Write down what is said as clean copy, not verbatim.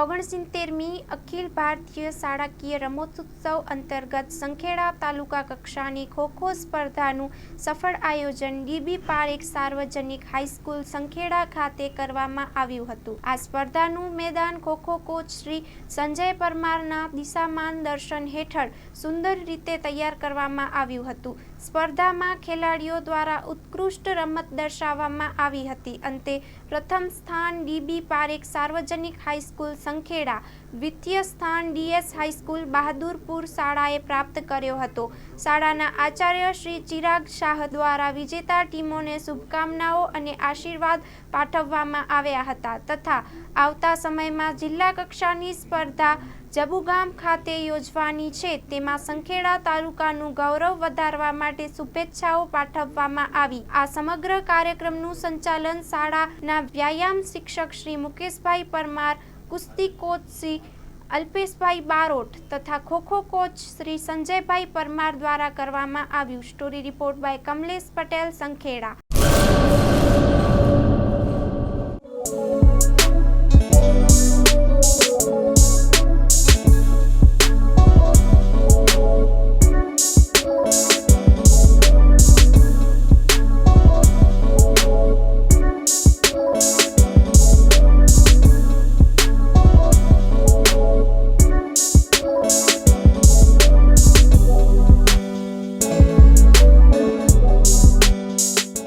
69મી અખિલ ભારતીય શાળાકીય રમતોત્સવ અંતર્ગત સંખેડા તાલુકા કક્ષાની ખો-ખો સ્પર્ધાનું સફળ આયોજન ડીબી પારેખ સાર્વજનિક હાઈસ્કૂલ સંખેડા ખાતે કરવામાં આવ્યું હતું। આ સ્પર્ધાનું મેદાન ખો-ખો કોચ શ્રી સંજય પરમારના દિશામાર્ગદર્શન હેઠળ સુંદર રીતે તૈયાર કરવામાં આવ્યું હતું। સ્પર્ધામાં ખેલાડીઓ દ્વારા ઉત્કૃષ્ટ રમત દર્શાવવામાં આવી હતી। અંતે પ્રથમ સ્થાન ડીબી પારેખ સાર્વજનિક હાઈસ્કૂલ સંખેડા, દ્વિતીય સ્થાન ડીએસ હાઈસ્કૂલ બહાદુરપુર શાળાએ પ્રાપ્ત કર્યો હતો। શાળાના આચાર્ય શ્રી ચિરાગ શાહ દ્વારા વિજેતા ટીમોને શુભકામનાઓ અને આશીર્વાદ પાઠવવામાં આવ્યા હતા તથા આવતા સમયમાં જિલ્લા કક્ષાની સ્પર્ધા જબુગામ ખાતે યોજવાની છે તેમાં સંખેડા તાલુકાનું ગૌરવ વધારવા માટે શુભેચ્છાઓ પાઠવવામાં આવી। આ સમગ્ર કાર્યક્રમનું સંચાલન શાળાના વ્યાયામ શિક્ષક શ્રી મુકેશભાઈ પરમાર, કુસ્તી કોચ શ્રી અલ્પેશભાઈ બારોટ તથા ખો-ખો કોચ શ્રી સંજયભાઈ પરમાર દ્વારા કરવામાં આવ્યું। Story report by Kamlesh Patel, Sankheda.